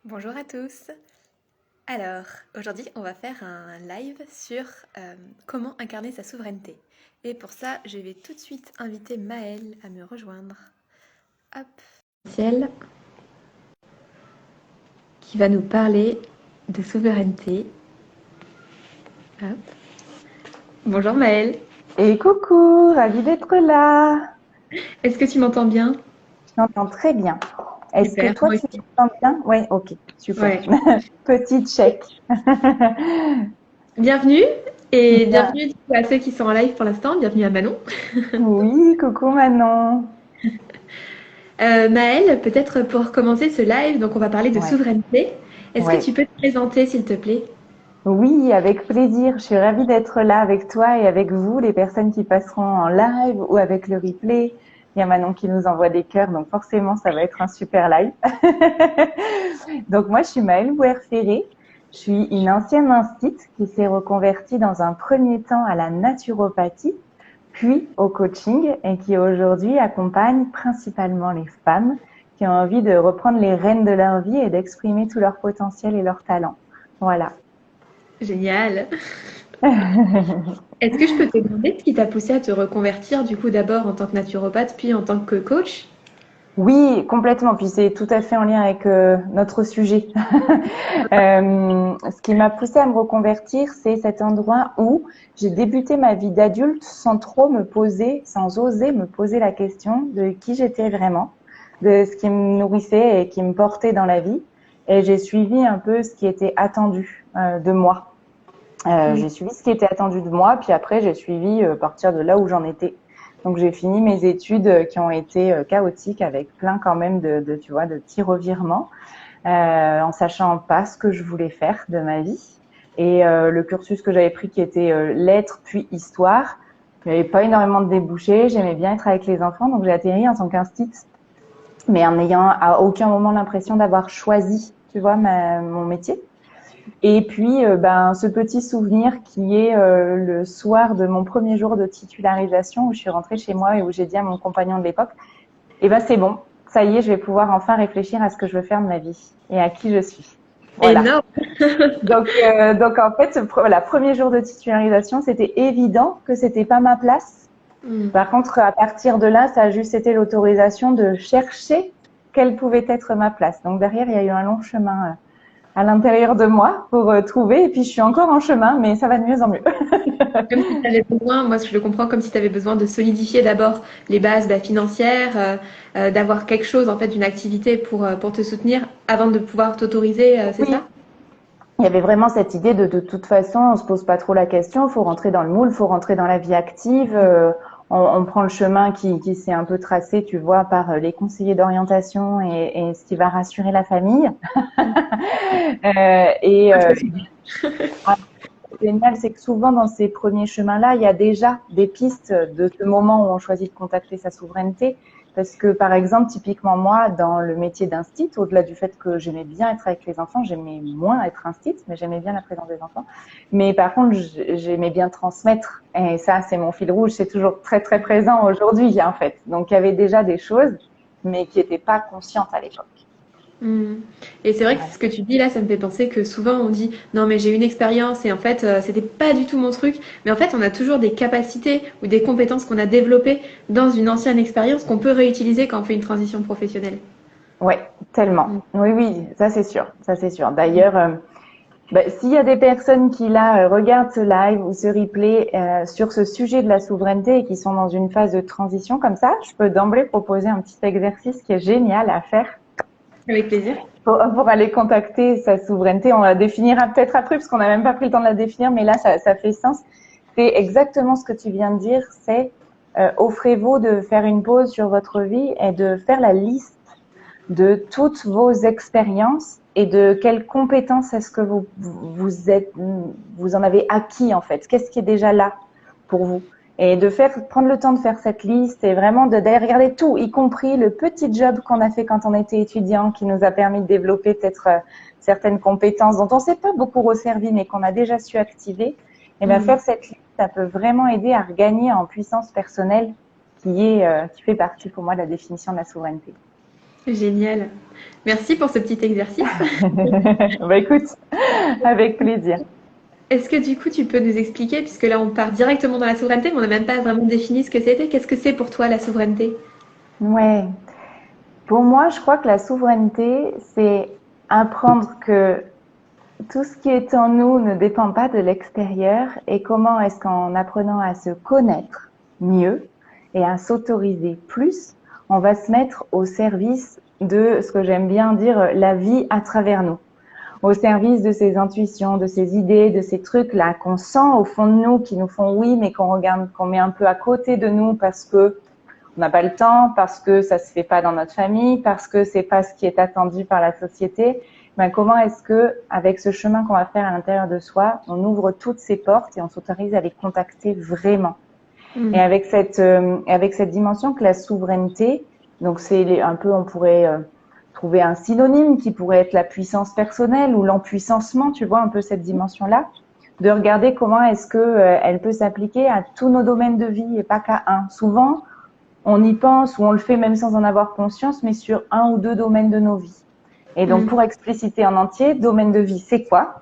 Bonjour à tous. Alors, aujourd'hui, on va faire un live sur comment incarner sa souveraineté. Et pour ça, je vais tout de suite inviter Maëlle à me rejoindre. Hop. Ciel, qui va nous parler de souveraineté. Hop. Bonjour Maëlle. Et coucou, ravie d'être là. Est-ce que tu m'entends bien? Je t'entends très bien. Est-ce que Super, toi, moi tu aussi. m'entends bien? Oui, ok, super. Ouais. Petit check. Bienvenue et Bien. bienvenue du coup, à ceux qui sont en live pour l'instant. Bienvenue à Manon. Oui, coucou Manon. Maëlle, peut-être pour commencer ce live, donc on va parler de Ouais, souveraineté. Est-ce que ouais. tu peux te présenter s'il te plaît? Oui, avec plaisir. Je suis ravie d'être là avec toi et avec vous, les personnes qui passeront en live ou avec le replay. Il y a Manon qui nous envoie des cœurs, donc forcément, ça va être un super live. Donc moi, je suis Maëlle Bouer-Ferré. Je suis une ancienne instite qui s'est reconvertie dans un premier temps à la naturopathie, puis au coaching et qui aujourd'hui accompagne principalement les femmes qui ont envie de reprendre les rênes de leur vie et d'exprimer tout leur potentiel et leur talent. Voilà. Génial. Est-ce que je peux te demander ce qui t'a poussé à te reconvertir du coup d'abord en tant que naturopathe puis en tant que coach? Oui, complètement. Puis c'est tout à fait en lien avec notre sujet. Ce qui m'a poussée à me reconvertir, c'est cet endroit où j'ai débuté ma vie d'adulte sans trop me poser, sans oser me poser la question de qui j'étais vraiment, de ce qui me nourrissait et qui me portait dans la vie. Et j'ai suivi un peu ce qui était attendu de moi. Mm. J'ai suivi ce qui était attendu de moi, puis après j'ai suivi à partir de là où j'en étais. Donc j'ai fini mes études qui ont été chaotiques avec plein quand même tu vois, de petits revirements, en sachant pas ce que je voulais faire de ma vie. Et le cursus que j'avais pris qui était lettres puis histoire, il n'y avait pas énormément de débouchés. J'aimais bien être avec les enfants, donc j'ai atterri en tant qu'instit, mais en n'ayant à aucun moment l'impression d'avoir choisi, tu vois, mon métier. Et puis, ce petit souvenir qui est le soir de mon premier jour de titularisation où je suis rentrée chez moi et où j'ai dit à mon compagnon de l'époque, c'est bon, ça y est, je vais pouvoir enfin réfléchir à ce que je veux faire de ma vie et à qui je suis. Voilà. Énorme. Donc en fait, voilà, premier jour de titularisation, c'était évident que c'était pas ma place. Mm. Par contre, à partir de là, ça a juste été l'autorisation de chercher quelle pouvait être ma place. Donc derrière, il y a eu un long chemin à l'intérieur de moi pour trouver. Et puis, je suis encore en chemin, mais ça va de mieux en mieux. Comme si tu avais besoin, moi je le comprends comme si tu avais besoin de solidifier d'abord les bases financières, d'avoir quelque chose en fait, d'une activité pour te soutenir avant de pouvoir t'autoriser, c'est Oui, ça? il y avait vraiment cette idée de toute façon, on se pose pas trop la question, faut rentrer dans le moule, faut rentrer dans la vie active. On prend le chemin qui s'est un peu tracé, tu vois, par les conseillers d'orientation et ce qui va rassurer la famille. Mm. Euh, et Pas euh, trop suivi. Ce qui est génial, c'est que souvent dans ces premiers chemins-là, il y a déjà des pistes de ce moment où on choisit de contacter sa souveraineté. Parce que, par exemple, typiquement moi, dans le métier d'instit, au-delà du fait que j'aimais bien être avec les enfants, j'aimais moins être instit, mais j'aimais bien la présence des enfants. Mais par contre, j'aimais bien transmettre. Et ça, c'est mon fil rouge, c'est toujours très, très présent aujourd'hui, en fait. Donc, il y avait déjà des choses, mais qui n'étaient pas conscientes à l'époque. Mm. Et c'est vrai que Voilà. ce que tu dis là, ça me fait penser que souvent on dit non mais j'ai une expérience et en fait c'était pas du tout mon truc. Mais en fait on a toujours des capacités ou des compétences qu'on a développées dans une ancienne expérience qu'on peut réutiliser quand on fait une transition professionnelle. Ouais, tellement. Mm. Oui, oui, ça c'est sûr, ça c'est sûr. D'ailleurs, s'il y a des personnes qui là regardent ce live ou ce replay sur ce sujet de la souveraineté et qui sont dans une phase de transition comme ça, je peux d'emblée proposer un petit exercice qui est génial à faire Avec plaisir. pour aller contacter sa souveraineté. On la définira peut-être après parce qu'on n'a même pas pris le temps de la définir, mais là ça fait sens. C'est exactement ce que tu viens de dire. C'est offrez-vous de faire une pause sur votre vie et de faire la liste de toutes vos expériences et de quelles compétences est-ce que vous en avez acquis en fait. Qu'est-ce qui est déjà là pour vous? Et prendre le temps de faire cette liste et vraiment d'aller regarder tout, y compris le petit job qu'on a fait quand on était étudiant, qui nous a permis de développer peut-être certaines compétences dont on ne s'est pas beaucoup resservi, mais qu'on a déjà su activer. Et bien, Mm. faire cette liste, ça peut vraiment aider à regagner en puissance personnelle qui fait partie pour moi de la définition de la souveraineté. Génial. Merci pour ce petit exercice. Bah écoute, avec plaisir. Est-ce que du coup tu peux nous expliquer, puisque là on part directement dans la souveraineté, mais on n'a même pas vraiment défini ce que c'était. Qu'est-ce que c'est pour toi la souveraineté? Ouais. Pour moi, je crois que la souveraineté, c'est apprendre que tout ce qui est en nous ne dépend pas de l'extérieur et comment est-ce qu'en apprenant à se connaître mieux et à s'autoriser plus, on va se mettre au service de ce que j'aime bien dire la vie à travers nous, au service de ces intuitions, de ces idées, de ces trucs-là qu'on sent au fond de nous, qui nous font oui, mais qu'on regarde, qu'on met un peu à côté de nous parce que on n'a pas le temps, parce que ça se fait pas dans notre famille, parce que c'est pas ce qui est attendu par la société. Ben, comment est-ce que, avec ce chemin qu'on va faire à l'intérieur de soi, on ouvre toutes ces portes et on s'autorise à les contacter vraiment. Et Mm. avec cette dimension que la souveraineté, donc c'est un peu, on pourrait trouver un synonyme qui pourrait être la puissance personnelle ou l'empuissancement, tu vois, un peu cette dimension-là, de regarder comment est-ce que elle peut s'appliquer à tous nos domaines de vie et pas qu'à un. Souvent, on y pense ou on le fait même sans en avoir conscience, mais sur un ou deux domaines de nos vies. Et donc, Mm. pour expliciter en entier, domaine de vie, c'est quoi?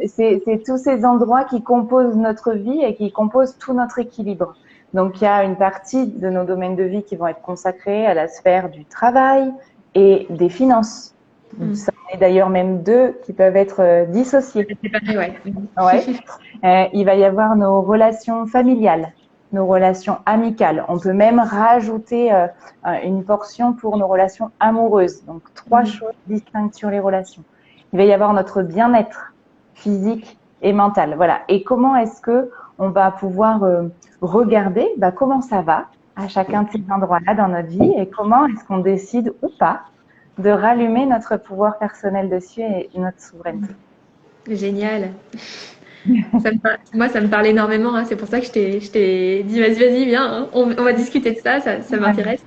C'est tous ces endroits qui composent notre vie et qui composent tout notre équilibre. Donc, il y a une partie de nos domaines de vie qui vont être consacrés à la sphère du travail et des finances. Mm. Ça en est d'ailleurs même deux qui peuvent être dissociés. C'est pareil, ouais. Ouais. Il va y avoir nos relations familiales, nos relations amicales. On peut même rajouter une portion pour nos relations amoureuses. Donc, trois Mm. choses distinctes sur les relations. Il va y avoir notre bien-être physique et mental. Voilà. Et comment est-ce que on va pouvoir regarder comment ça va à chacun de ces endroits-là dans notre vie et comment est-ce qu'on décide ou pas de rallumer notre pouvoir personnel dessus et notre souveraineté. Génial. Moi, ça me parle énormément, hein. C'est pour ça que je t'ai dit, vas-y, viens, hein. On va discuter de ça, ça Ouais. m'intéresse.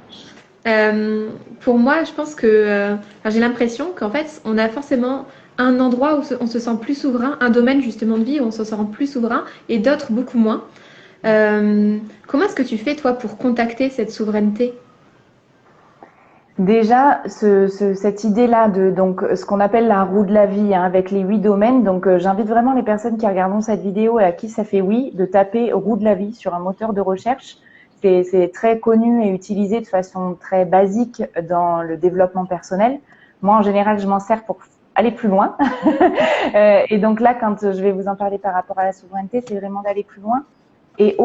Pour moi, je pense que enfin, j'ai l'impression qu'en fait, on a forcément un endroit où on se sent plus souverain, un domaine justement de vie où on se sent plus souverain et d'autres beaucoup moins. Comment est-ce que tu fais, toi, pour contacter cette souveraineté? Déjà, cette idée-là de donc ce qu'on appelle la roue de la vie hein, avec les 8 domaines. Donc, j'invite vraiment les personnes qui regarderont cette vidéo et à qui ça fait oui de taper roue de la vie sur un moteur de recherche. C'est très connu et utilisé de façon très basique dans le développement personnel. Moi, en général, je m'en sers pour aller plus loin. Et donc là, quand je vais vous en parler par rapport à la souveraineté, c'est vraiment d'aller plus loin et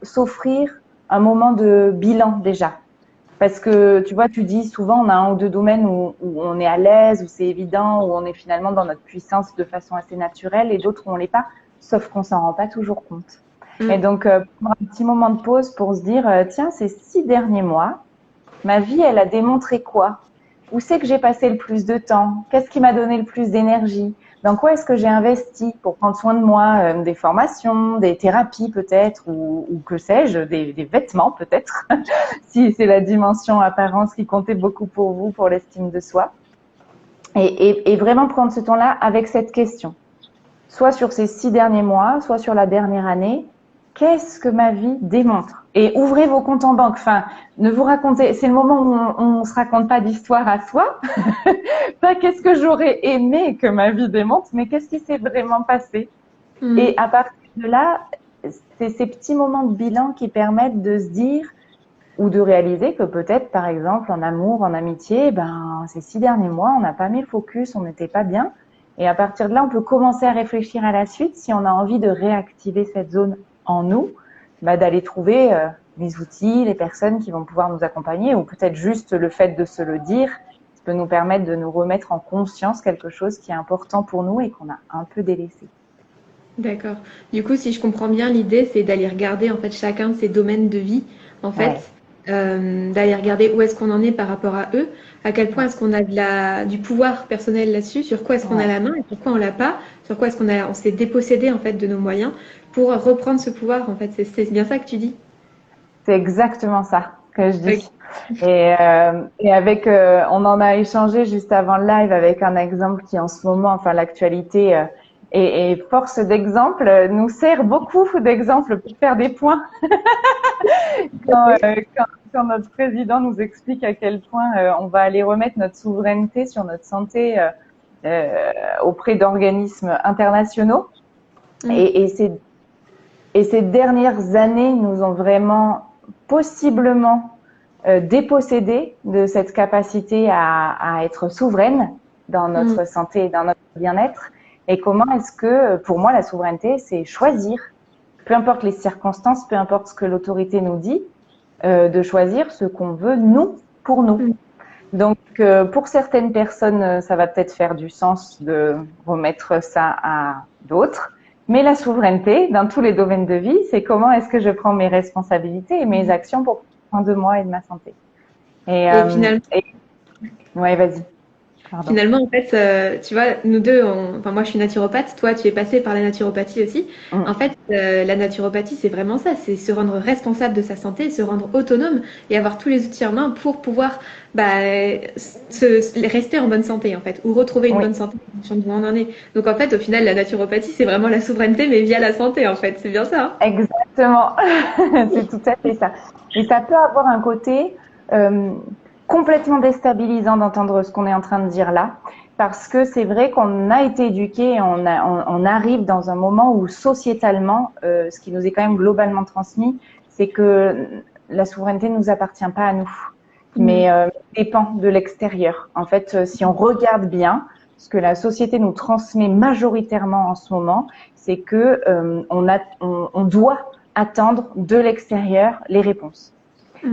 s'offrir un moment de bilan déjà. Parce que tu vois, tu dis souvent on a un ou deux domaines où on est à l'aise, où c'est évident, où on est finalement dans notre puissance de façon assez naturelle et d'autres où on l'est pas, sauf qu'on s'en rend pas toujours compte. Et Mm. donc, prendre un petit moment de pause pour se dire, tiens, ces 6 derniers mois, ma vie, elle a démontré quoi? Où c'est que j'ai passé le plus de temps? Qu'est-ce qui m'a donné le plus d'énergie? Dans quoi est-ce que j'ai investi pour prendre soin de moi? Des formations, des thérapies peut-être, ou que sais-je, des vêtements peut-être, si c'est la dimension apparence qui comptait beaucoup pour vous, pour l'estime de soi. Et vraiment prendre ce temps-là avec cette question. Soit sur ces 6 derniers mois, soit sur la dernière année, qu'est-ce que ma vie démontre? Et ouvrez vos comptes en banque. Enfin, ne vous racontez, c'est le moment où on se raconte pas d'histoire à soi. Pas qu'est-ce que j'aurais aimé que ma vie démontre, mais qu'est-ce qui s'est vraiment passé? Et Mm. à partir de là, c'est ces petits moments de bilan qui permettent de se dire ou de réaliser que peut-être, par exemple, en amour, en amitié, ces 6 derniers mois, on n'a pas mis le focus, on n'était pas bien. Et à partir de là, on peut commencer à réfléchir à la suite si on a envie de réactiver cette zone en nous, d'aller trouver les outils, les personnes qui vont pouvoir nous accompagner, ou peut-être juste le fait de se le dire, ça peut nous permettre de nous remettre en conscience quelque chose qui est important pour nous et qu'on a un peu délaissé. D'accord. Du coup, si je comprends bien, l'idée, c'est d'aller regarder en fait chacun de ces domaines de vie, en fait, Ouais, d'aller regarder où est-ce qu'on en est par rapport à eux, à quel point ouais, est-ce qu'on a du pouvoir personnel là-dessus, sur quoi est-ce qu'on a ouais. la main et pourquoi on l'a pas, sur quoi est-ce on s'est dépossédé en fait de nos moyens pour reprendre ce pouvoir. En fait, c'est bien ça que tu dis. C'est exactement ça que je Ok. dis. Et avec, on en a échangé juste avant le live avec un exemple qui en ce moment, enfin l'actualité et force d'exemple, nous sert beaucoup d'exemples pour faire des points. Quand quand notre président nous explique à quel point on va aller remettre notre souveraineté sur notre santé auprès d'organismes internationaux. Et ces dernières années nous ont vraiment possiblement dépossédés de cette capacité à être souveraine dans notre santé et dans notre bien-être. Et comment est-ce que, pour moi, la souveraineté, c'est choisir, peu importe les circonstances, peu importe ce que l'autorité nous dit, de choisir ce qu'on veut, nous, pour nous. Donc, pour certaines personnes, ça va peut-être faire du sens de remettre ça à d'autres. Mais la souveraineté, dans tous les domaines de vie, c'est comment est-ce que je prends mes responsabilités et mes actions pour prendre soin de moi et de ma santé. Et finalement, ouais, vas-y. Pardon. Finalement, en fait, tu vois, nous deux, enfin moi je suis naturopathe, toi tu es passé par la naturopathie aussi. En fait, la naturopathie, c'est vraiment ça, c'est se rendre responsable de sa santé, se rendre autonome et avoir tous les outils en main pour pouvoir rester en bonne santé en fait, ou retrouver une bonne santé en fonction de où on en est. Donc en fait, au final, la naturopathie, c'est vraiment la souveraineté, mais via la santé en fait, c'est bien ça. Hein. Exactement, c'est tout à fait ça. Et ça peut avoir un côté complètement déstabilisant d'entendre ce qu'on est en train de dire là, parce que c'est vrai qu'on a été éduqués, on arrive dans un moment où sociétalement, ce qui nous est quand même globalement transmis, c'est que la souveraineté ne nous appartient pas à nous, mais dépend de l'extérieur. En fait, si on regarde bien, ce que la société nous transmet majoritairement en ce moment, c'est que on doit attendre de l'extérieur les réponses.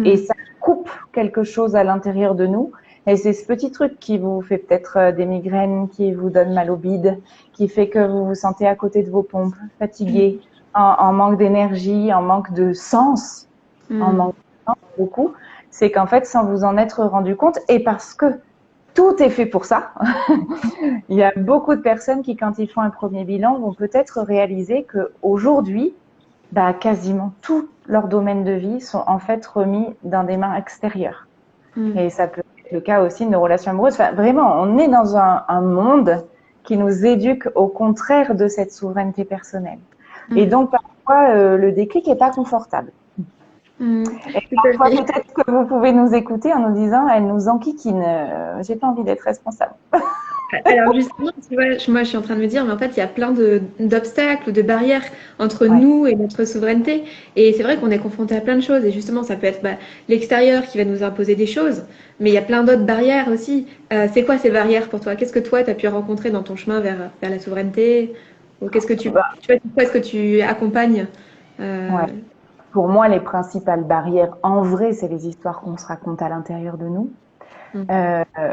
Et ça coupe quelque chose à l'intérieur de nous. Et c'est ce petit truc qui vous fait peut-être des migraines, qui vous donne mal au bide, qui fait que vous vous sentez à côté de vos pompes, fatigué, en manque d'énergie, en manque de sens, en manque de sens beaucoup. C'est qu'en fait, sans vous en être rendu compte, et parce que tout est fait pour ça, il y a beaucoup de personnes qui, quand ils font un premier bilan, vont peut-être réaliser qu'aujourd'hui, quasiment tous leurs domaines de vie sont en fait remis dans des mains extérieures. Et ça peut être le cas aussi de nos relations amoureuses. Enfin, vraiment, on est dans un monde qui nous éduque au contraire de cette souveraineté personnelle. Et donc, parfois, le déclic n'est pas confortable. Et parfois, peut-être que vous pouvez nous écouter en nous disant, elle nous enquiquine, j'ai pas envie d'être responsable. Alors justement, tu vois, moi je suis en train de me dire, mais en fait, il y a plein d'obstacles ou de barrières entre nous et notre souveraineté. Et c'est vrai qu'on est confronté à plein de choses. Et justement, ça peut être l'extérieur qui va nous imposer des choses, mais il y a plein d'autres barrières aussi. C'est quoi ces barrières pour toi? Qu'est-ce que toi, tu as pu rencontrer dans ton chemin vers la souveraineté? Ou qu'est-ce que tu vois, est-ce que tu accompagnes Pour moi, les principales barrières, en vrai, c'est les histoires qu'on se raconte à l'intérieur de nous.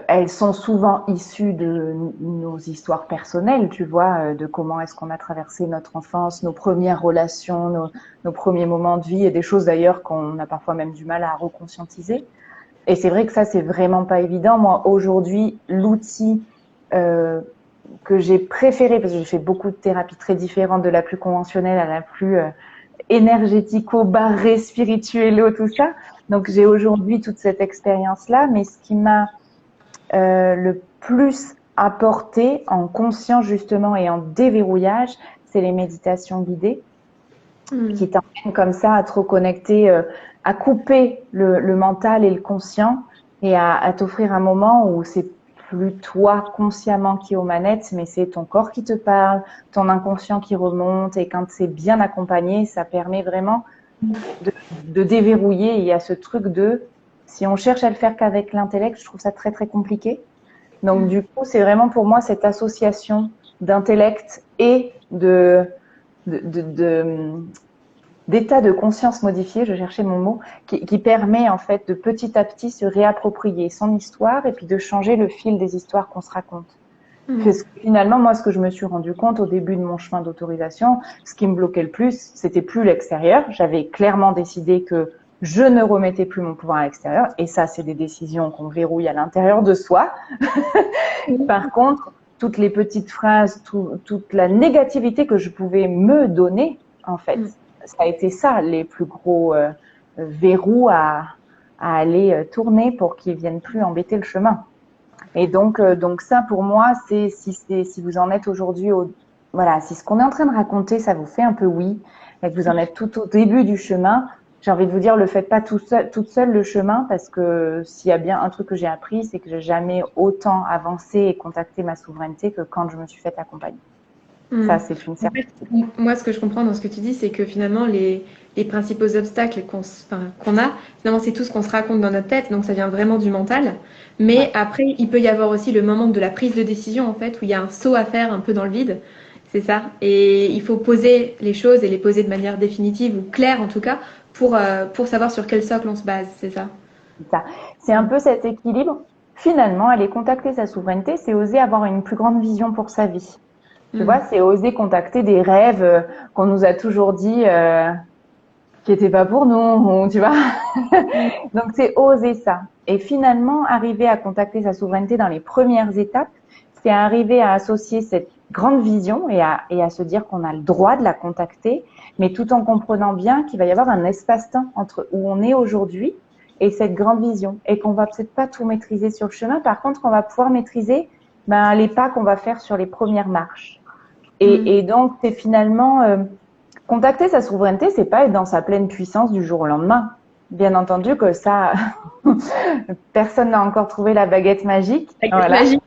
Elles sont souvent issues de nos histoires personnelles, tu vois, de comment est-ce qu'on a traversé notre enfance, nos premières relations, nos premiers moments de vie, et des choses d'ailleurs qu'on a parfois même du mal à reconscientiser. Et c'est vrai que ça, c'est vraiment pas évident. Moi, aujourd'hui, l'outil que j'ai préféré, parce que j'ai fait beaucoup de thérapies très différentes, de la plus conventionnelle à la plus énergético-barré, spirituello, tout ça. Donc, j'ai aujourd'hui toute cette expérience-là, mais ce qui m'a le plus apporté en conscience justement et en déverrouillage, c'est les méditations guidées qui t'emmènent comme ça à te reconnecter, à couper le mental et le conscient et à t'offrir un moment où c'est plus toi consciemment qui est aux manettes, mais c'est ton corps qui te parle, ton inconscient qui remonte, et quand c'est bien accompagné, ça permet vraiment de déverrouiller. Il y a ce truc de, si on cherche à le faire qu'avec l'intellect, je trouve ça très très compliqué. Donc du coup, c'est vraiment pour moi cette association d'intellect et d'état de conscience modifié, je cherchais mon mot, qui permet en fait de petit à petit se réapproprier son histoire et puis de changer le fil des histoires qu'on se raconte. Parce que finalement, moi, ce que je me suis rendu compte au début de mon chemin d'autorisation, ce qui me bloquait le plus, c'était plus l'extérieur. J'avais clairement décidé que je ne remettais plus mon pouvoir à l'extérieur. Et ça, c'est des décisions qu'on verrouille à l'intérieur de soi. Par contre, toutes les petites phrases, toute la négativité que je pouvais me donner, en fait, ça a été ça, les plus gros verrous à aller tourner pour qu'ils viennent plus embêter le chemin. Et donc ça, pour moi, c'est si vous en êtes aujourd'hui, voilà, si ce qu'on est en train de raconter, ça vous fait un peu oui, et que vous en êtes tout au début du chemin, j'ai envie de vous dire, le faites pas toute seule le chemin, parce que s'il y a bien un truc que j'ai appris, c'est que j'ai jamais autant avancé et contacté ma souveraineté que quand je me suis faite accompagner. Hmm. Ça, c'est une En fait, certitude. moi, ce que je comprends dans ce que tu dis, c'est que finalement, les principaux obstacles qu'on a, finalement, c'est tout ce qu'on se raconte dans notre tête, donc ça vient vraiment du mental. Ouais. Mais après, il peut y avoir aussi le moment de la prise de décision, en fait, où il y a un saut à faire un peu dans le vide. C'est ça. Et il faut poser les choses et les poser de manière définitive ou claire, en tout cas, pour savoir sur quel socle on se base. C'est ça. C'est ça. C'est un peu cet équilibre. Finalement, aller contacter sa souveraineté, c'est oser avoir une plus grande vision pour sa vie. Tu Hmm. vois, c'est oser contacter des rêves qu'on nous a toujours dit qui n'étaient pas pour nous, ou, tu vois. Hmm. Donc, c'est oser ça. Et finalement, arriver à contacter sa souveraineté dans les premières étapes, c'est arriver à associer cette grande vision et à se dire qu'on a le droit de la contacter, mais tout en comprenant bien qu'il va y avoir un espace-temps entre où on est aujourd'hui et cette grande vision, et qu'on va peut-être pas tout maîtriser sur le chemin. Par contre, on va pouvoir maîtriser les pas qu'on va faire sur les premières marches. Hmm. Et donc, c'est finalement contacter sa souveraineté, c'est pas être dans sa pleine puissance du jour au lendemain. Bien entendu que ça, personne n'a encore trouvé la baguette magique, Baguette voilà. magique.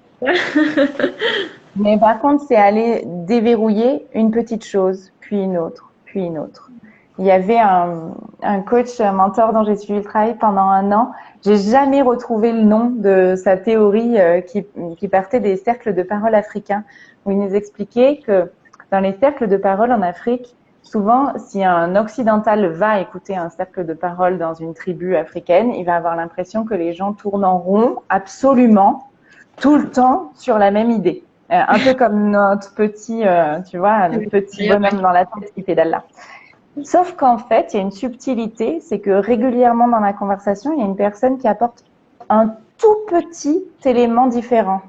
Mais par contre, c'est aller déverrouiller une petite chose, puis une autre, puis une autre. Il y avait un coach, un mentor dont j'ai suivi le travail pendant 1 an. J'ai jamais retrouvé le nom de sa théorie qui partait des cercles de parole africains, où il nous expliquait que dans les cercles de parole en Afrique, souvent, si un occidental va écouter un cercle de parole dans une tribu africaine, il va avoir l'impression que les gens tournent en rond absolument tout le temps sur la même idée. Un peu comme notre petit, tu vois, notre petit bonhomme dans la tête qui pédale là. Sauf qu'en fait, il y a une subtilité, c'est que régulièrement dans la conversation, il y a une personne qui apporte un tout petit élément différent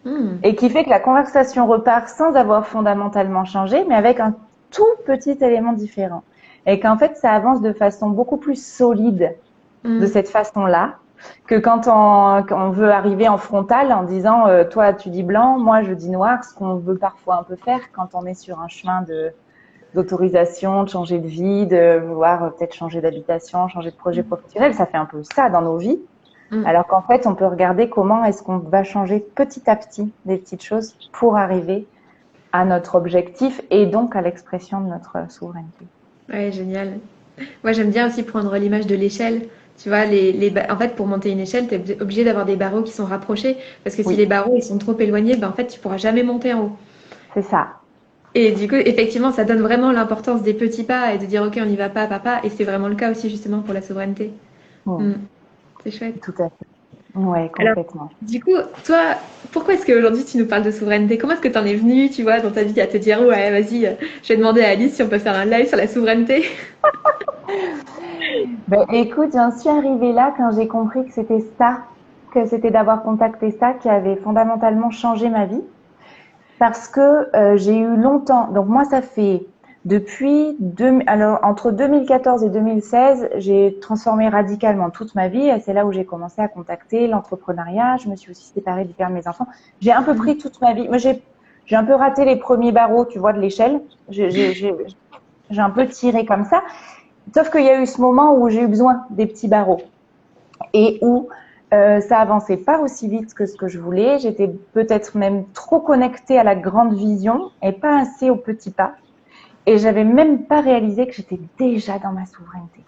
Hmm. et qui fait que la conversation repart sans avoir fondamentalement changé, mais avec un tout petit élément différent. Et qu'en fait, ça avance de façon beaucoup plus solide de Hmm. cette façon-là que quand on veut arriver en frontal en disant toi tu dis blanc, moi je dis noir, ce qu'on veut parfois un peu faire quand on est sur un chemin d'autorisation, de changer de vie, de vouloir peut-être changer d'habitation, changer de projet professionnel. Ça fait un peu ça dans nos vies. Hmm. Alors qu'en fait, on peut regarder comment est-ce qu'on va changer petit à petit des petites choses pour arriver à notre objectif et donc à l'expression de notre souveraineté. Ouais, génial. Moi, j'aime bien aussi prendre l'image de l'échelle. Tu vois, en fait, pour monter une échelle, tu es obligé d'avoir des barreaux qui sont rapprochés. Parce que si Oui, les barreaux ils sont trop éloignés, ben, en fait, tu pourras jamais monter en haut. c'est ça. Et du coup, effectivement, ça donne vraiment l'importance des petits pas et de dire, OK, on y va pas, papa. Et c'est vraiment le cas aussi, justement, pour la souveraineté. Hmm, Hmm, c'est chouette. tout à fait. Ouais, Alors, complètement. du coup, toi, pourquoi est-ce qu'aujourd'hui tu nous parles de souveraineté? Comment est-ce que tu en es venu, tu vois, dans ta vie à te dire, ouais, vas-y, je vais demander à Alice si on peut faire un live sur la souveraineté? Ben, écoute, j'en suis arrivée là quand j'ai compris que c'était ça, que c'était d'avoir contacté ça qui avait fondamentalement changé ma vie. Parce que j'ai eu longtemps, donc moi ça fait alors entre 2014 et 2016, j'ai transformé radicalement toute ma vie et c'est là où j'ai commencé à contacter l'entrepreneuriat. Je me suis aussi séparée du père de mes enfants. J'ai un peu pris toute ma vie. Moi j'ai un peu raté les premiers barreaux, tu vois, de l'échelle. J'ai un peu tiré comme ça. Sauf qu'il y a eu ce moment où j'ai eu besoin des petits barreaux et où ça avançait pas aussi vite que ce que je voulais. J'étais peut-être même trop connectée à la grande vision et pas assez aux petits pas. Et j'avais même pas réalisé que j'étais déjà dans ma souveraineté.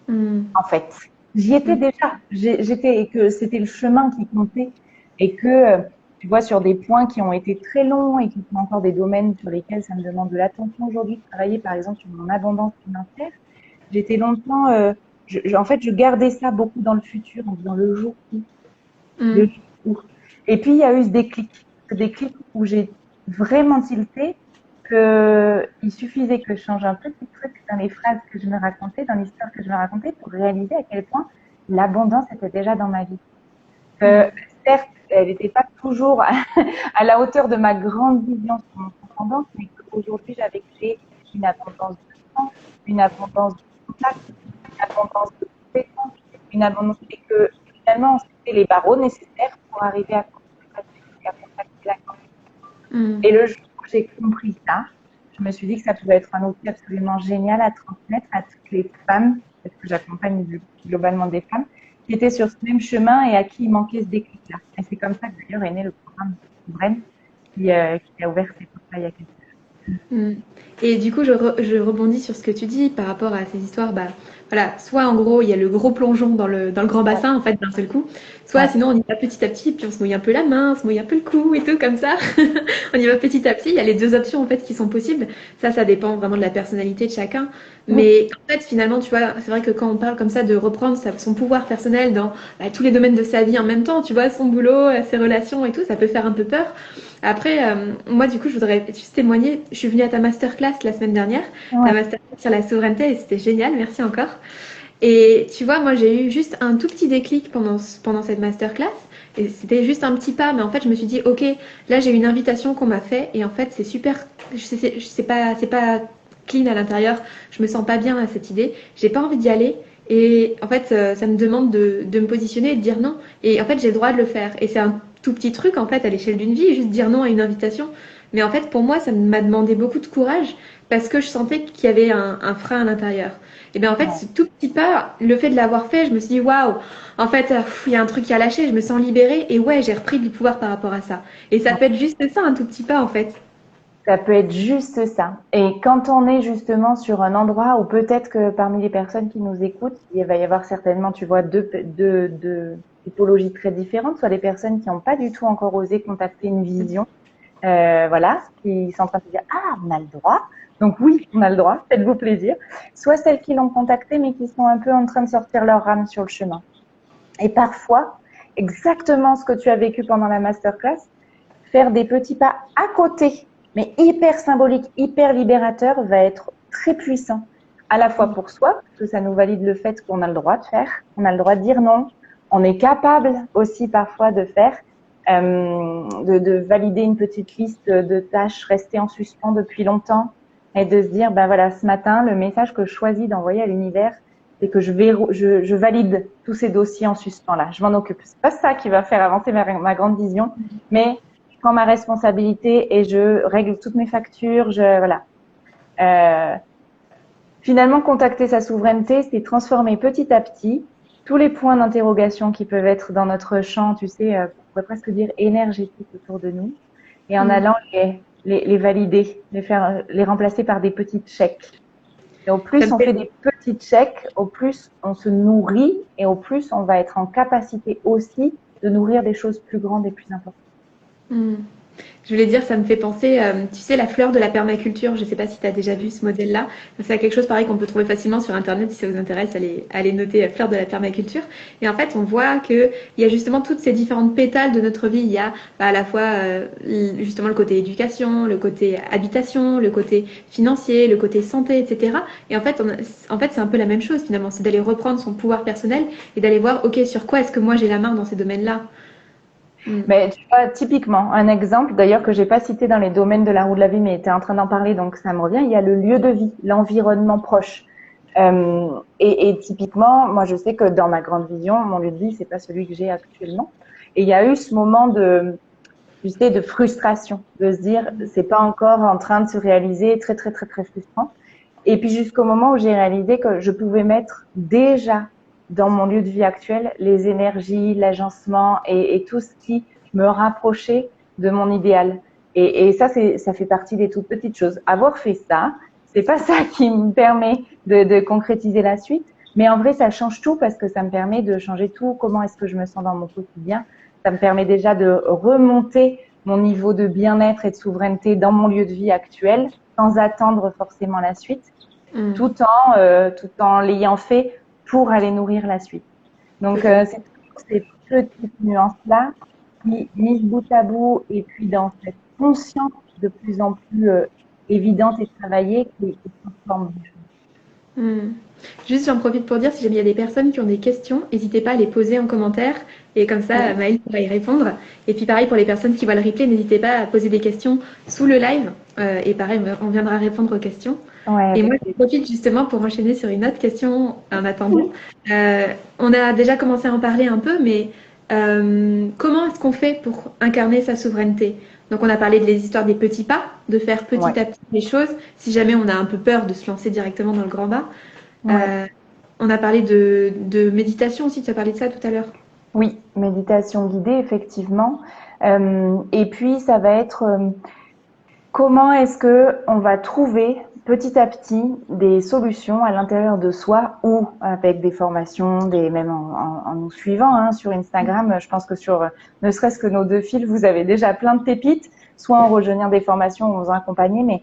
Hmm, En fait, j'y étais hmm, déjà. J'étais et que c'était le chemin qui comptait et que tu vois sur des points qui ont été très longs et qui sont encore des domaines sur lesquels ça me demande de l'attention aujourd'hui de travailler, par exemple sur mon abondance financière. J'étais longtemps, en fait, je gardais ça beaucoup dans le futur en disant le jour où, le hmm, jour où. Et puis il y a eu ce déclic où j'ai vraiment tilté que il suffisait que je change un petit truc dans les phrases que je me racontais, dans l'histoire que je me racontais, pour réaliser à quel point l'abondance était déjà dans ma vie. hmm, Certes, elle n'était pas toujours à la hauteur de ma grande vision sur mon abondance, mais qu'aujourd'hui j'avais créé une abondance de temps, une abondance de contact, une abondance de compétences, une abondance et que finalement c'était les barreaux nécessaires pour arriver à contacter la grande. hmm. Et le jour où j'ai compris ça, je me suis dit que ça pouvait être un outil absolument génial à transmettre à toutes les femmes parce que j'accompagne globalement des femmes, qui étaient sur ce même chemin et à qui il manquait ce déclic-là. Et c'est comme ça que d'ailleurs est né le programme Souveraine qui a ouvert ses portes il y a quelques Mm. Et du coup, je rebondis sur ce que tu dis par rapport à ces histoires. Bah, voilà, soit en gros, il y a le gros plongeon dans le grand années. bassin, en fait, d'un seul coup. Soit Ouais, sinon, on y va petit à petit, puis on se mouille un peu la main, on se mouille un peu le cou et tout, comme ça. On y va petit à petit. Il y a les deux options, en fait, qui sont possibles. Ça dépend vraiment de la personnalité de chacun. ouais. Mais en fait, finalement, tu vois, c'est vrai que quand on parle comme ça de reprendre son pouvoir personnel dans bah, tous les domaines de sa vie en même temps, tu vois, son boulot, ses relations et tout, ça peut faire un peu peur. Après, moi, du coup, je voudrais juste témoigner. Je suis venue à ta masterclass la semaine dernière, ta Ouais. masterclass sur la souveraineté, et c'était génial. Merci encore. Et tu vois, moi, j'ai eu juste un tout petit déclic pendant cette masterclass. Et c'était juste un petit pas, mais en fait, je me suis dit, ok, là, j'ai une invitation qu'on m'a fait, et en fait, c'est super. C'est pas clean à l'intérieur. Je me sens pas bien à cette idée. J'ai pas envie d'y aller. Et en fait, ça me demande de me positionner et de dire non. Et en fait, j'ai le droit de le faire. Et c'est un tout petit truc, en fait, à l'échelle d'une vie, juste dire non à une invitation. Mais en fait, pour moi, ça m'a demandé beaucoup de courage parce que je sentais qu'il y avait un frein à l'intérieur. Et bien, en fait, ce Ouais. tout petit pas, le fait de l'avoir fait, je me suis dit, waouh, en fait, il y a un truc qui a lâché, je me sens libérée. Et ouais, j'ai repris du pouvoir par rapport à ça. Et ça peut être juste ça, un tout petit pas, en fait. Ça peut être juste ça. Et quand on est justement sur un endroit où peut-être que parmi les personnes qui nous écoutent, il va y avoir certainement, tu vois, deux typologies très différentes, soit les personnes qui n'ont pas du tout encore osé contacter une vision, voilà, qui sont en train de se dire, ah, on a le droit. Donc oui, on a le droit, faites-vous plaisir. Soit celles qui l'ont contacté, mais qui sont un peu en train de sortir leur rame sur le chemin. Et parfois, exactement ce que tu as vécu pendant la masterclass, faire des petits pas à côté, mais hyper symbolique, hyper libérateur, va être très puissant. À la fois pour soi, parce que ça nous valide le fait qu'on a le droit de faire, on a le droit de dire non, on est capable aussi parfois de faire, de valider une petite liste de tâches restées en suspens depuis longtemps et de se dire, ben voilà, ce matin, le message que je choisis d'envoyer à l'univers, c'est que je valide tous ces dossiers en suspens là. Je m'en occupe. C'est pas ça qui va faire avancer ma grande vision, mais je prends ma responsabilité et je règle toutes mes factures. Voilà. Euh, Finalement, contacter sa souveraineté, c'est transformer petit à petit tous les points d'interrogation qui peuvent être dans notre champ, tu sais, on pourrait presque dire énergétique autour de nous, et en Mm. allant les valider, les remplacer par des petits chèques. Et au Ça plus me on fait fait des petits chèques, au plus on se nourrit et au plus on va être en capacité aussi de nourrir des choses plus grandes et plus importantes. Hmm. Je voulais dire, ça me fait penser, tu sais, la fleur de la permaculture. Je ne sais pas si tu as déjà vu ce modèle-là. C'est quelque chose pareil qu'on peut trouver facilement sur Internet si ça vous intéresse, allez noter fleur de la permaculture. Et en fait, on voit qu'il y a justement toutes ces différentes pétales de notre vie. Il y a bah, à la fois justement le côté éducation, le côté habitation, le côté financier, le côté santé, etc. Et en fait, c'est un peu la même chose finalement. C'est d'aller reprendre son pouvoir personnel et d'aller voir, OK, sur quoi est-ce que moi j'ai la main dans ces domaines-là. Hmm. Mais tu vois, typiquement, un exemple d'ailleurs que j'ai pas cité dans les domaines de la roue de la vie, mais tu es en train d'en parler, donc ça me revient, il y a le lieu de vie, l'environnement proche. Et typiquement, moi je sais que dans ma grande vision, mon lieu de vie, c'est pas celui que j'ai actuellement. Et il y a eu ce moment tu sais, de frustration, de se dire, c'est pas encore en train de se réaliser, très, très, très, très frustrant. Et puis jusqu'au moment où j'ai réalisé que je pouvais mettre déjà dans mon lieu de vie actuel les énergies, l'agencement et tout ce qui me rapprochait de mon idéal. Et ça, ça fait partie des toutes petites choses. Avoir fait ça, c'est pas ça qui me permet de concrétiser la suite, mais en vrai, ça change tout parce que ça me permet de changer tout. Comment est-ce que je me sens dans mon quotidien? Ça me permet déjà de remonter mon niveau de bien-être et de souveraineté dans mon lieu de vie actuel sans attendre forcément la suite, Hmm. tout en l'ayant fait pour aller nourrir la suite. Donc, Totalement. c'est toujours ces petites nuances-là qui, mises bout à bout, et puis dans cette conscience de plus en plus évidente et travaillée, qui transforme les choses. Hmm. Juste, j'en profite pour dire, si jamais il y a des personnes qui ont des questions, n'hésitez pas à les poser en commentaire. Et comme ça, Oui, Maëlle pourra y répondre. Et puis pareil, pour les personnes qui voient le replay, n'hésitez pas à poser des questions sous le live. Et pareil, on viendra répondre aux questions. ouais, Et moi, avec je plaisir. profite justement pour enchaîner sur une autre question en attendant. Euh, on a déjà commencé à en parler un peu, mais comment est-ce qu'on fait pour incarner sa souveraineté? Donc, on a parlé des histoires des petits pas, de faire Ouais, petit à petit les choses, si jamais on a un peu peur de se lancer directement dans le grand bain. ouais. Euh, On a parlé de méditation aussi, tu as parlé de ça tout à l'heure. Oui, méditation guidée, effectivement. Et puis, ça va être comment est-ce que on va trouver petit à petit des solutions à l'intérieur de soi ou avec des formations, même en nous suivant hein, sur Instagram. Je pense que ne serait-ce que nos 2 fils, vous avez déjà plein de pépites, soit en rejoignant des formations ou en vous accompagner, mais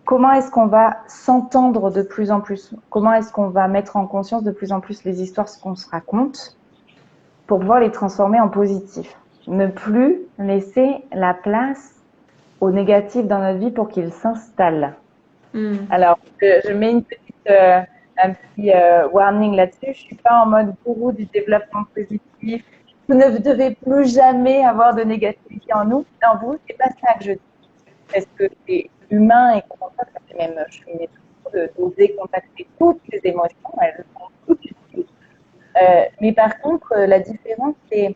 comment est-ce qu'on va s'entendre de plus en plus? Comment est-ce qu'on va mettre en conscience de plus en plus les histoires qu'on se raconte pour pouvoir les transformer en positif? Ne plus laisser la place au négatif dans notre vie pour qu'il s'installe. Alors, je mets un petit warning là-dessus. Je suis pas en mode gourou du développement positif. Vous ne devez plus jamais avoir de négativité en vous. C'est pas ça que je dis. Parce que c'est humain et qu'on ça fait même, je mets toujours d'oser contacter toutes les émotions. Elles sont toutes utiles. Mais par contre, la différence, c'est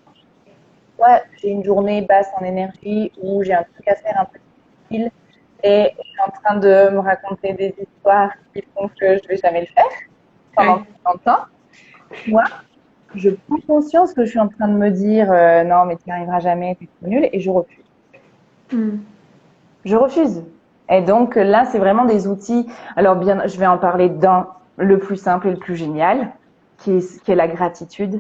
soit j'ai une journée basse en énergie ou j'ai un truc à faire un peu difficile et je suis en train de me raconter des histoires qui font que je vais jamais le faire pendant tout longtemps. Moi, je prends conscience que je suis en train de me dire non, mais tu n'y arriveras jamais, tu es nul, et je refuse. Je refuse. Et donc là, c'est vraiment des outils. Alors bien, je vais en parler d'un, le plus simple et le plus génial, qui est la gratitude.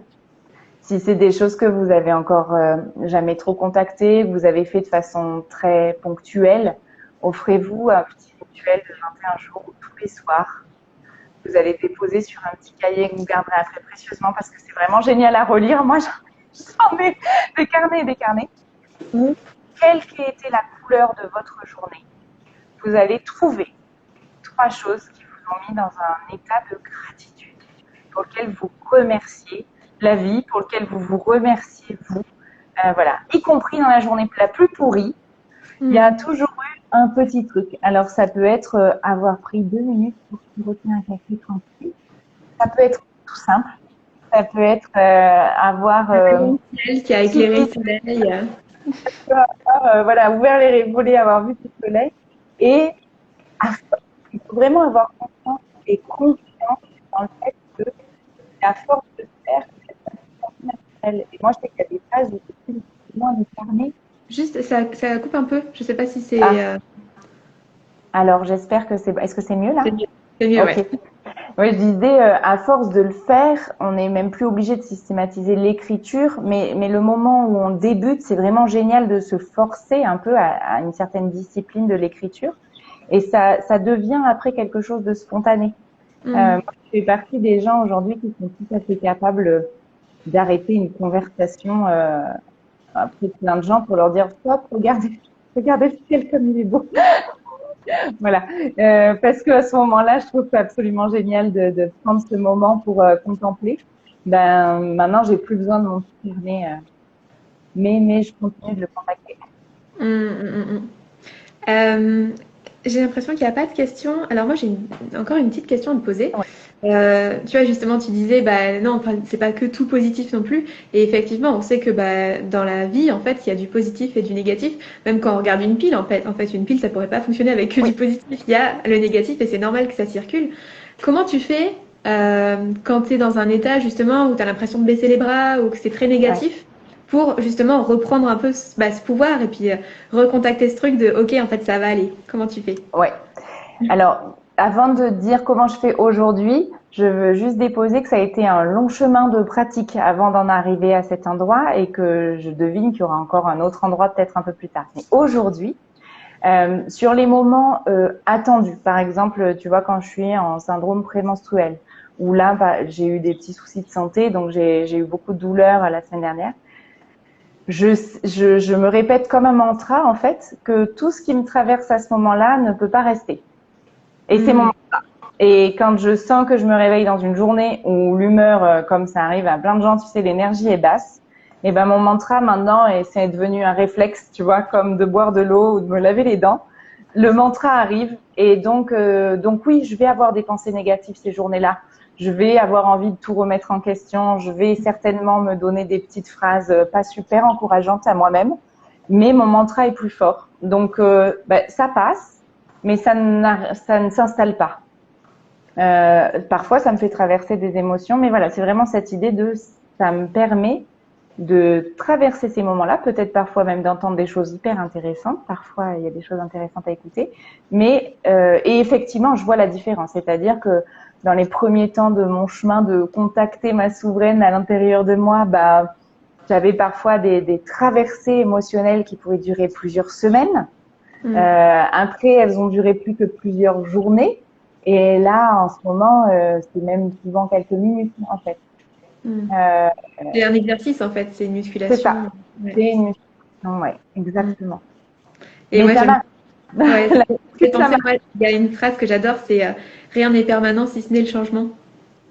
Si c'est des choses que vous avez encore jamais trop contactées, que vous avez fait de façon très ponctuelle, offrez-vous un petit rituel de 21 jours où tous les soirs, vous allez déposer sur un petit cahier que vous garderez très précieusement parce que c'est vraiment génial à relire. Moi, j'en ai des carnets. Où, quelle qu'ait été la couleur de votre journée, vous allez trouver 3 choses qui vous ont mis dans un état de gratitude, pour lequel vous remerciez la vie, pour lequel vous vous remerciez vous. Voilà, y compris dans la journée la plus pourrie, il y a toujours eu un petit truc. Alors, ça peut être avoir pris 2 minutes pour retenir un café tranquille. Ça peut être tout simple. Ça peut être avoir... qui a éclairé le soleil. Voilà, ouvert les volets, avoir vu tout le soleil. Et il faut vraiment avoir confiance et confiance dans le fait que à force de faire, c'est naturel. Et moi, je sais qu'il y a des phases où je suis moins décarnée. Juste, ça coupe un peu. Je sais pas si c'est. Alors, j'espère que c'est. Est-ce que c'est mieux là? C'est mieux, okay. Ouais. Oui, je disais, à force de le faire, on n'est même plus obligé de systématiser l'écriture, mais le moment où on débute, c'est vraiment génial de se forcer un peu à une certaine discipline de l'écriture. Et ça devient après quelque chose de spontané. Moi, je fais partie des gens aujourd'hui qui sont tout à fait capables d'arrêter une conversation après plein de gens pour leur dire stop, regardez le ciel comme il est beau. Voilà, parce que à ce moment-là, je trouve que c'est absolument génial de prendre ce moment pour contempler. Maintenant, j'ai plus besoin de mon carnet, mais je continue de le contacter. J'ai l'impression qu'il n'y a pas de questions. Alors moi, j'ai encore une petite question à te poser. Ouais. Tu vois, justement, tu disais, non, c'est pas que tout positif non plus. Et effectivement, on sait que dans la vie, en fait, il y a du positif et du négatif. Même quand on regarde une pile, en fait, une pile, ça pourrait pas fonctionner avec que du positif. Il y a le négatif et c'est normal que ça circule. Comment tu fais quand tu es dans un état, justement, où tu as l'impression de baisser les bras ou que c'est très négatif pour justement reprendre un peu ce pouvoir et puis recontacter ce truc de ok, en fait, ça va aller. Comment tu fais? Ouais. Alors, avant de dire comment je fais aujourd'hui, je veux juste déposer que ça a été un long chemin de pratique avant d'en arriver à cet endroit et que je devine qu'il y aura encore un autre endroit peut-être un peu plus tard. Mais aujourd'hui, sur les moments attendus, par exemple, tu vois, quand je suis en syndrome prémenstruel, où là, j'ai eu des petits soucis de santé, donc j'ai eu beaucoup de douleurs la semaine dernière. Je me répète comme un mantra, en fait, que tout ce qui me traverse à ce moment-là ne peut pas rester. Et c'est mon mantra. Et quand je sens que je me réveille dans une journée où l'humeur, comme ça arrive à plein de gens, tu sais, l'énergie est basse, et mon mantra maintenant, et c'est devenu un réflexe, tu vois, comme de boire de l'eau ou de me laver les dents. Le mantra arrive, et donc oui, je vais avoir des pensées négatives ces journées-là. Je vais avoir envie de tout remettre en question. Je vais certainement me donner des petites phrases pas super encourageantes à moi-même, mais mon mantra est plus fort. Donc ça passe, mais ça ne s'installe pas. Parfois, ça me fait traverser des émotions, mais voilà, c'est vraiment cette idée de ça me permet de traverser ces moments-là, peut-être parfois même d'entendre des choses hyper intéressantes. Parfois, il y a des choses intéressantes à écouter, mais et effectivement, je vois la différence. C'est-à-dire que dans les premiers temps de mon chemin de contacter ma souveraine à l'intérieur de moi, bah j'avais parfois des traversées émotionnelles qui pouvaient durer plusieurs semaines. Après, elles ont duré plus que plusieurs journées. Et là, en ce moment, c'est même souvent quelques minutes, en fait. Mm. Euh, C'est un exercice en fait, c'est une c'est musculation. ça. Ouais. C'est une musculation, ouais, Mm. exactement. Et Mais moi ça j'aime. marche. Ouais, ça La me fait muscu, ça penser à marche. moi. Il y a une phrase que j'adore, c'est rien n'est permanent si ce n'est le changement.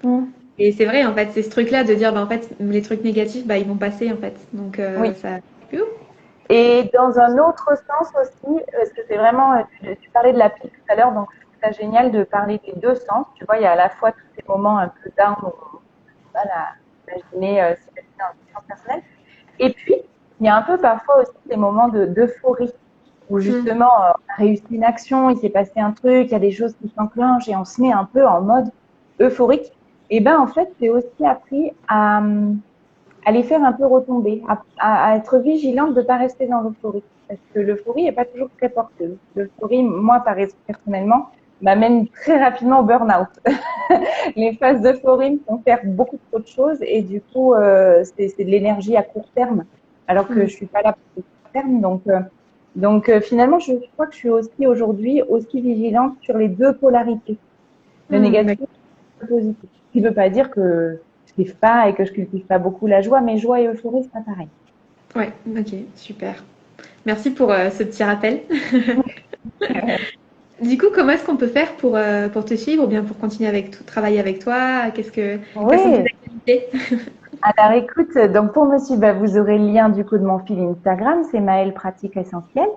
Mm. Et c'est vrai en fait, c'est ce truc-là de dire bah en fait les trucs négatifs bah ils vont passer en fait. Donc Oui. ça. Et dans un autre sens aussi, parce que c'est vraiment, tu parlais de la pile tout à l'heure, donc je trouve ça génial de parler des deux sens. Tu vois, il y a à la fois tous ces moments un peu down où on peut pas imaginer s'imaginer dans une sens personnelle. Et puis, il y a un peu parfois aussi des moments d'euphorie où Mm. justement, on a réussi une action, il s'est passé un truc, il y a des choses qui s'enclenchent et on se met un peu en mode euphorique. Et ben, en fait, j'ai aussi appris à les faire un peu retomber, à être vigilante de ne pas rester dans l'euphorie. Parce que l'euphorie n'est pas toujours très porteuse. L'euphorie, moi, personnellement, m'amène très rapidement au burn-out. Les phases d'euphorie me font faire beaucoup trop de choses et du coup, c'est de l'énergie à court terme, alors que Mm. je suis pas là pour le court terme. Donc finalement, je crois que je suis aussi aujourd'hui aussi vigilante sur les deux polarités, le Mm. négatif et le positif. Ce qui ne veut pas dire que je kiffe pas et que je cultive pas beaucoup la joie, mais joie et euphorie, c'est pas pareil. Ouais, ok, super. Merci pour ce petit rappel. Du coup, comment est-ce qu'on peut faire pour te suivre ou bien pour continuer avec travailler avec toi? Quelles sont tes Oui, activités? alors écoute, donc pour me suivre, bah, vous aurez le lien du coup de mon fil Instagram, c'est Maëlle Pratique Essentielle.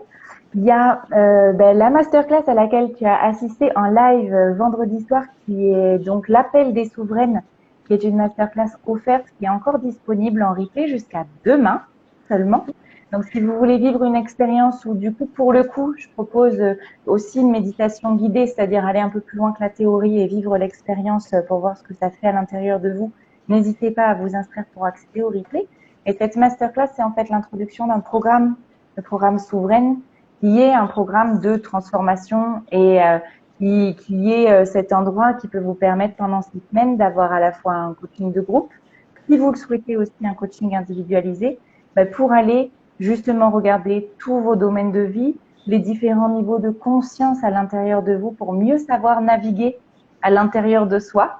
Il y a la masterclass à laquelle tu as assisté en live vendredi soir, qui est donc l'appel des souveraines, qui est une masterclass offerte, qui est encore disponible en replay jusqu'à demain seulement. Donc si vous voulez vivre une expérience où du coup pour le coup, je propose aussi une méditation guidée, c'est-à-dire aller un peu plus loin que la théorie et vivre l'expérience pour voir ce que ça fait à l'intérieur de vous. N'hésitez pas à vous inscrire pour accéder au replay. Et cette masterclass, c'est en fait l'introduction d'un programme, le programme Souveraine, qui est un programme de transformation et qui est cet endroit qui peut vous permettre pendant 6 semaines d'avoir à la fois un coaching de groupe, si vous le souhaitez aussi un coaching individualisé, pour aller justement regarder tous vos domaines de vie, les différents niveaux de conscience à l'intérieur de vous pour mieux savoir naviguer à l'intérieur de soi,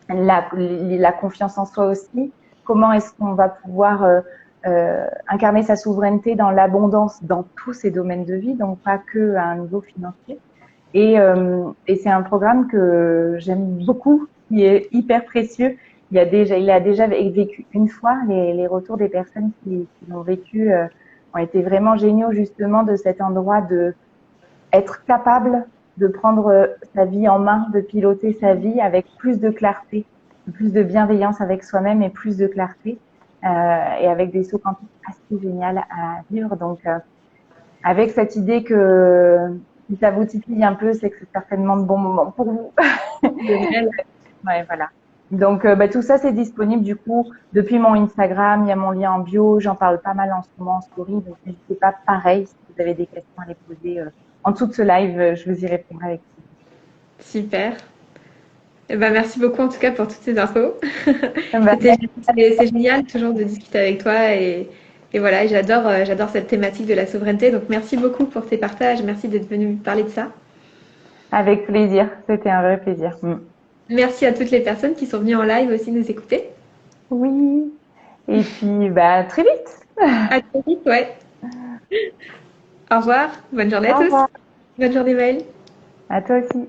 la confiance en soi aussi, comment est-ce qu'on va pouvoir incarner sa souveraineté dans l'abondance dans tous ces domaines de vie, donc pas que à un niveau financier. Et c'est un programme que j'aime beaucoup, qui est hyper précieux. Il a déjà vécu une fois. Les retours des personnes qui l'ont vécu ont été vraiment géniaux, justement, de cet endroit de être capable de prendre sa vie en main, de piloter sa vie avec plus de clarté, plus de bienveillance avec soi-même et plus de clarté, et avec des sauts quantiques assez géniales à vivre. Donc, avec cette idée que si ça vous titille un peu, c'est que c'est certainement de bons moments pour vous. Génial. Ouais, voilà. Donc, tout ça, c'est disponible du coup depuis mon Instagram. Il y a mon lien en bio. J'en parle pas mal en ce moment en story. Donc, n'hésitez pas. Pareil, si vous avez des questions à les poser en dessous de ce live, je vous y répondrai avec Super. Eh ben, merci beaucoup en tout cas pour toutes ces infos. plaisir. C'est génial toujours de discuter avec toi et voilà, j'adore cette thématique de la souveraineté. Donc merci beaucoup pour tes partages, merci d'être venu me parler de ça. Avec plaisir. C'était un vrai plaisir. Mm. Merci à toutes les personnes qui sont venues en live aussi nous écouter. Oui. Et puis, très vite. À très vite, ouais. Au revoir, bonne journée à Au tous. revoir. Bonne journée Maëlle. À toi aussi.